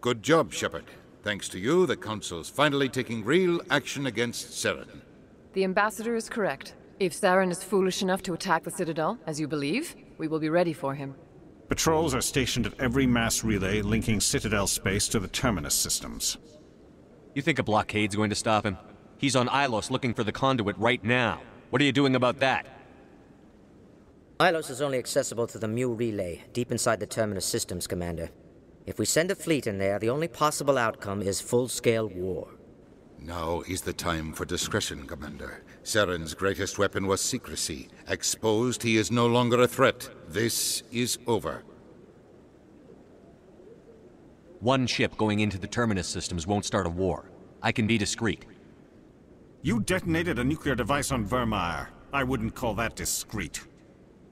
Good job, Shepard. Thanks to you, the Council's finally taking real action against Saren. The Ambassador is correct. If Saren is foolish enough to attack the Citadel, as you believe, we will be ready for him. Patrols are stationed at every mass relay linking Citadel space to the Terminus systems. You think a blockade's going to stop him? He's on Ilos looking for the conduit right now. What are you doing about that? Ilos is only accessible to the Mu relay, deep inside the Terminus systems, Commander. If we send a fleet in there, the only possible outcome is full-scale war. Now is the time for discretion, Commander. Saren's greatest weapon was secrecy. Exposed, he is no longer a threat. This is over. One ship going into the Terminus systems won't start a war. I can be discreet. You detonated a nuclear device on Vermeer. I wouldn't call that discreet.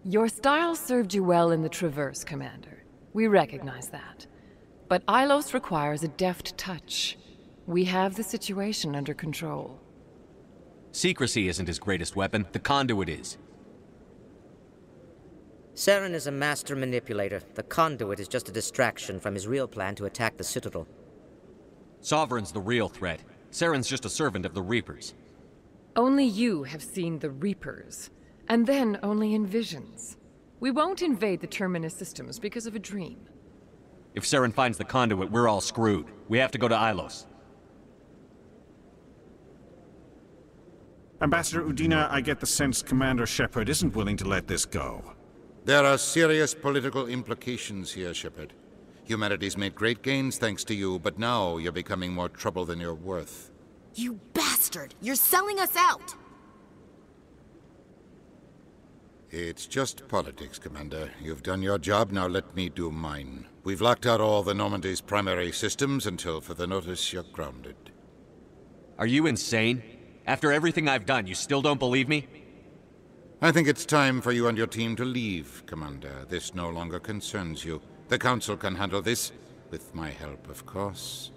Your style served you well in the Traverse, Commander. We recognize that. But Ilos requires a deft touch. We have the situation under control. Secrecy isn't his greatest weapon. The conduit is. Saren is a master manipulator. The conduit is just a distraction from his real plan to attack the Citadel. Sovereign's the real threat. Saren's just a servant of the Reapers. Only you have seen the Reapers, and then only in visions. We won't invade the Terminus systems because of a dream. If Saren finds the conduit, we're all screwed. We have to go to Ilos. Ambassador Udina, I get the sense Commander Shepard isn't willing to let this go. There are serious political implications here, Shepard. Humanity's made great gains thanks to you, but now you're becoming more trouble than you're worth. You bastard! You're selling us out! It's just politics, Commander. You've done your job, now let me do mine. We've locked out all the Normandy's primary systems until further notice you're grounded. Are you insane? After everything I've done, you still don't believe me? I think it's time for you and your team to leave, Commander. This no longer concerns you. The Council can handle this, with my help, of course.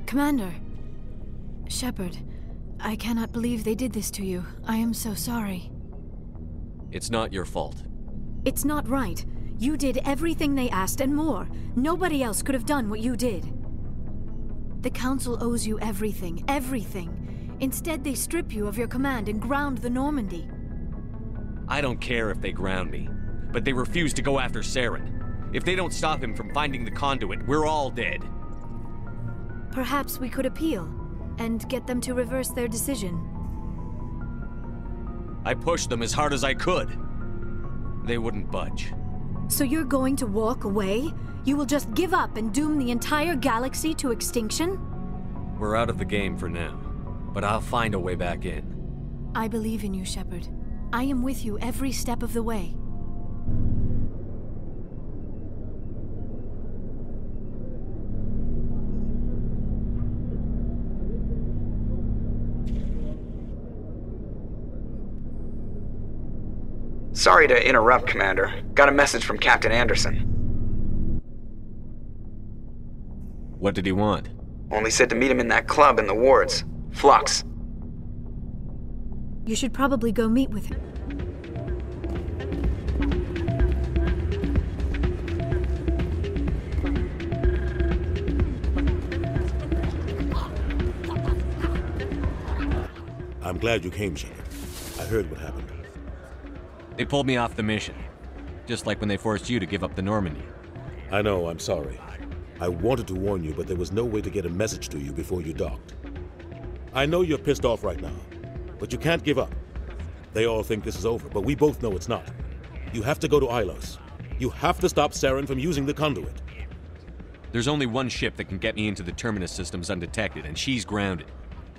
Commander. Shepard, I cannot believe they did this to you. I am so sorry. It's not your fault. It's not right. You did everything they asked and more. Nobody else could have done what you did. The Council owes you everything, everything. Instead, they strip you of your command and ground the Normandy. I don't care if they ground me, but they refuse to go after Saren. If they don't stop him from finding the conduit, we're all dead. Perhaps we could appeal, and get them to reverse their decision. I pushed them as hard as I could. They wouldn't budge. So you're going to walk away? You will just give up and doom the entire galaxy to extinction? We're out of the game for now, but I'll find a way back in. I believe in you, Shepard. I am with you every step of the way. Sorry to interrupt, Commander. Got a message from Captain Anderson. What did he want? Only said to meet him in that club in the wards. Flux. You should probably go meet with him. I'm glad you came, Shepard. I heard what happened. They pulled me off the mission. Just like when they forced you to give up the Normandy. I know, I'm sorry. I wanted to warn you, but there was no way to get a message to you before you docked. I know you're pissed off right now, but you can't give up. They all think this is over, but we both know it's not. You have to go to Ilos. You have to stop Saren from using the conduit. There's only one ship that can get me into the Terminus systems undetected, and she's grounded.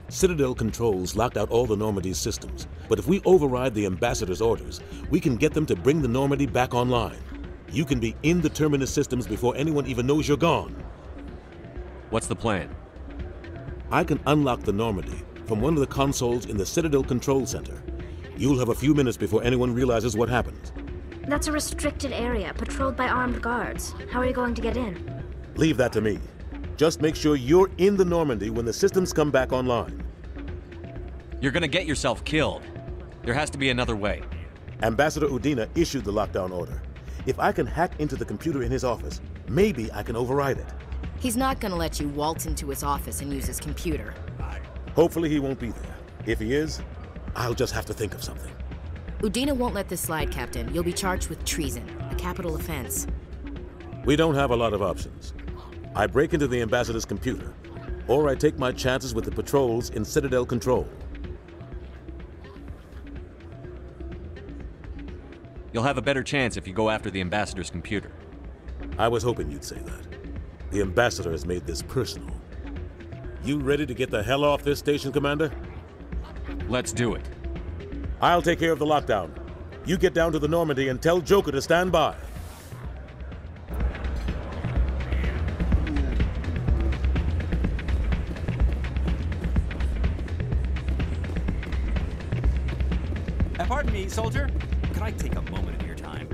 Citadel controls locked out all the Normandy's systems, but if we override the Ambassador's orders, we can get them to bring the Normandy back online. You can be in the Terminus systems before anyone even knows you're gone. What's the plan? I can unlock the Normandy from one of the consoles in the Citadel Control Center. You'll have a few minutes before anyone realizes what happened. That's a restricted area, patrolled by armed guards. How are you going to get in? Leave that to me. Just make sure you're in the Normandy when the systems come back online. You're gonna get yourself killed. There has to be another way. Ambassador Udina issued the lockdown order. If I can hack into the computer in his office, maybe I can override it. He's not gonna let you waltz into his office and use his computer. Hopefully he won't be there. If he is, I'll just have to think of something. Udina won't let this slide, Captain. You'll be charged with treason, a capital offense. We don't have a lot of options. I break into the ambassador's computer, or I take my chances with the patrols in Citadel Control. You'll have a better chance if you go after the ambassador's computer. I was hoping you'd say that. The ambassador has made this personal. You ready to get the hell off this station, Commander? Let's do it. I'll take care of the lockdown. You get down to the Normandy and tell Joker to stand by. Pardon me, soldier. Could I take a moment of your time?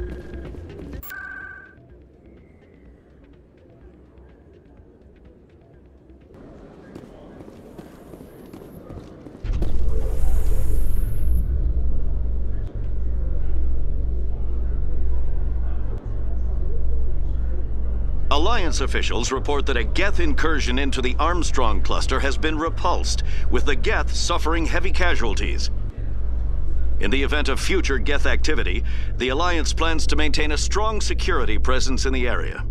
Alliance officials report that a Geth incursion into the Armstrong cluster has been repulsed, with the Geth suffering heavy casualties. In the event of future Geth activity, the Alliance plans to maintain a strong security presence in the area.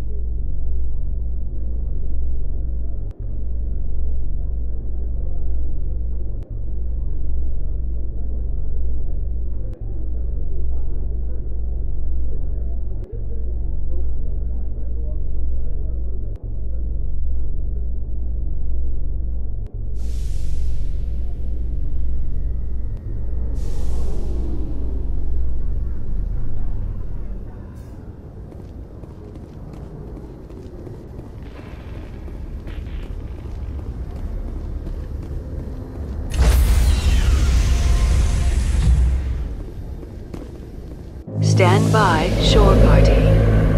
Stand by, shore party.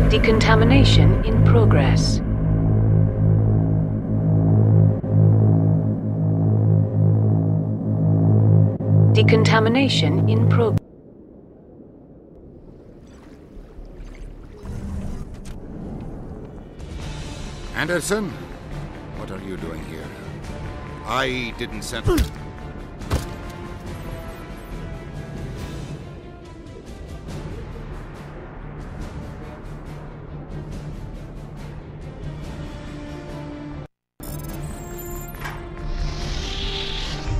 Decontamination in progress. Decontamination in progress. Anderson? What are you doing here? I didn't send...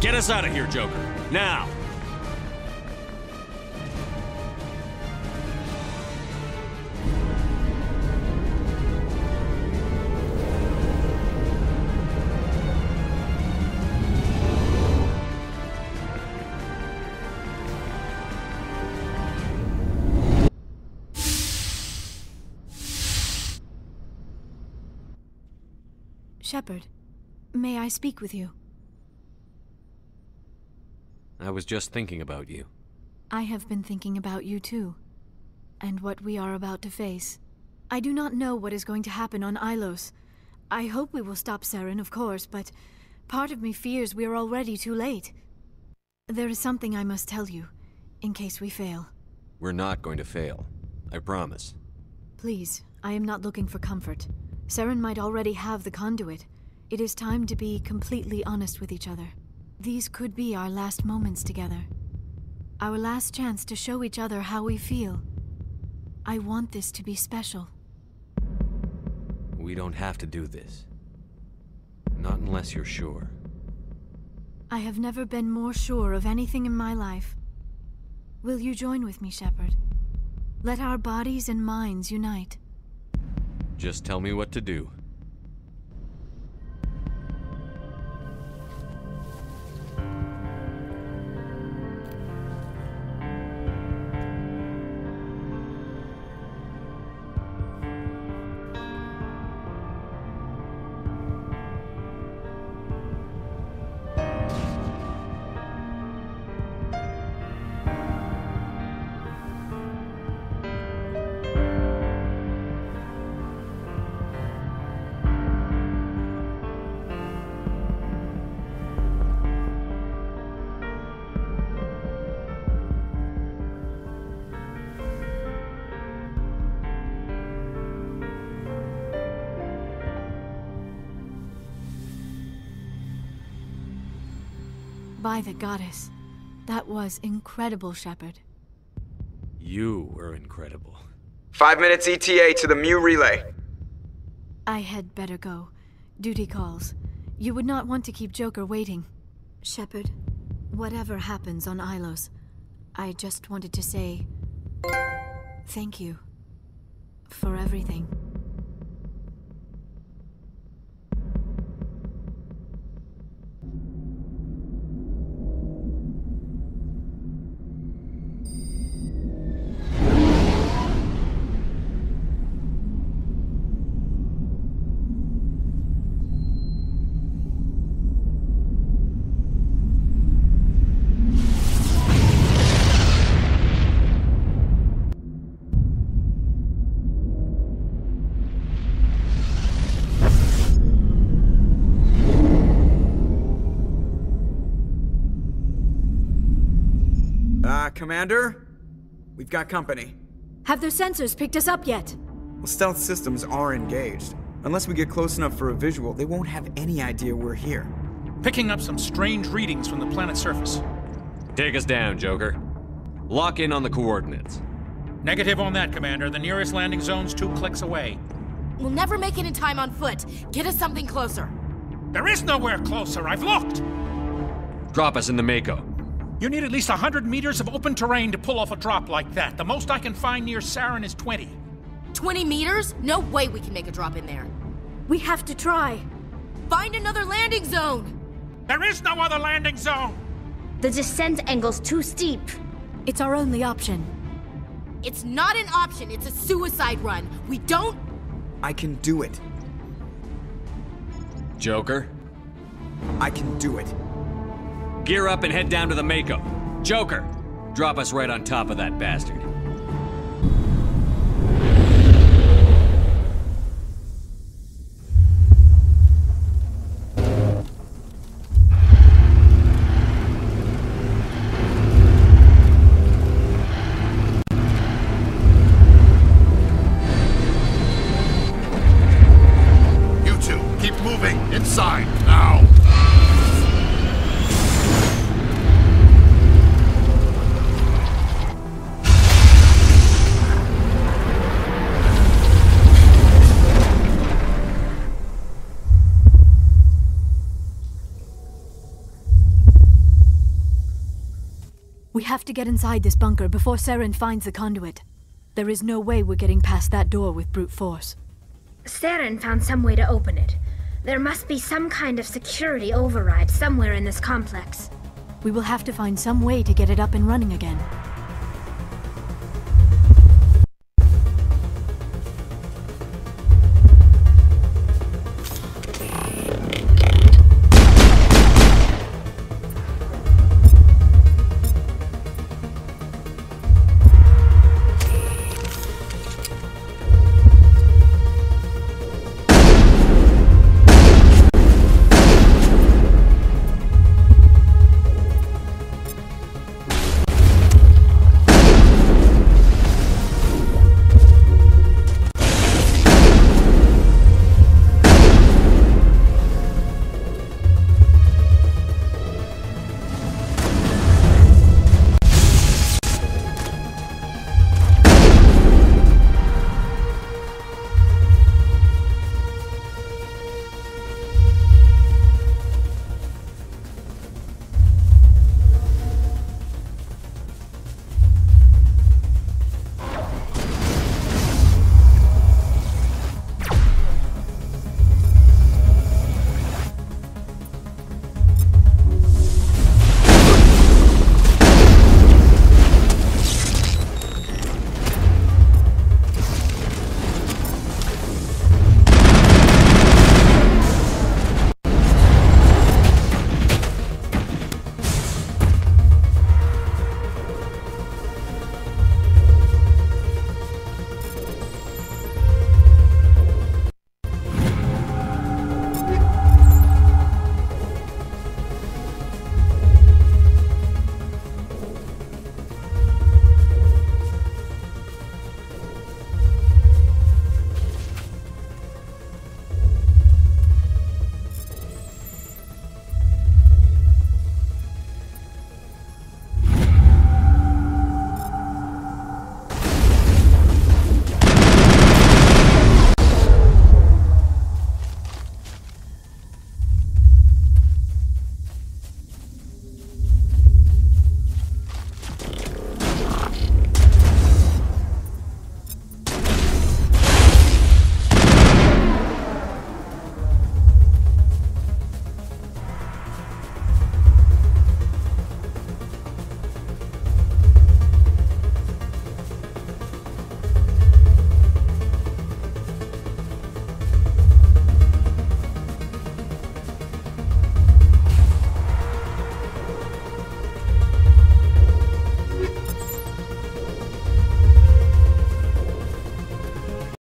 Get us out of here, Joker. Now! Shepard, may I speak with you? I was just thinking about you. I have been thinking about you too, and what we are about to face. I do not know what is going to happen on Ilos. I hope we will stop Saren, of course, but part of me fears we are already too late. There is something I must tell you, in case we fail. We're not going to fail. I promise. Please, I am not looking for comfort. Saren might already have the conduit. It is time to be completely honest with each other. These could be our last moments together. Our last chance to show each other how we feel. I want this to be special. We don't have to do this. Not unless you're sure. I have never been more sure of anything in my life. Will you join with me, Shepard? Let our bodies and minds unite. Just tell me what to do. By the goddess. That was incredible, Shepard. You were incredible. 5 minutes ETA to the Mu relay. I had better go. Duty calls. You would not want to keep Joker waiting. Shepard, whatever happens on Ilos, I just wanted to say thank you for everything. Commander? We've got company. Have their sensors picked us up yet? Well, stealth systems are engaged. Unless we get close enough for a visual, they won't have any idea we're here. Picking up some strange readings from the planet's surface. Take us down, Joker. Lock in on the coordinates. Negative on that, Commander. The nearest landing zone's 2 clicks away. We'll never make it in time on foot. Get us something closer. There is nowhere closer. I've looked. Drop us in the Mako. You need at least 100 meters of open terrain to pull off a drop like that. The most I can find near Saren is 20. 20 meters? No way we can make a drop in there. We have to try. Find another landing zone! There is no other landing zone! The descent angle's too steep. It's our only option. It's not an option, it's a suicide run. We don't... I can do it. Joker? I can do it. Gear up and head down to the Mako. Joker, drop us right on top of that bastard. You two, keep moving. Inside, now. We have to get inside this bunker before Saren finds the conduit. There is no way we're getting past that door with brute force. Saren found some way to open it. There must be some kind of security override somewhere in this complex. We will have to find some way to get it up and running again.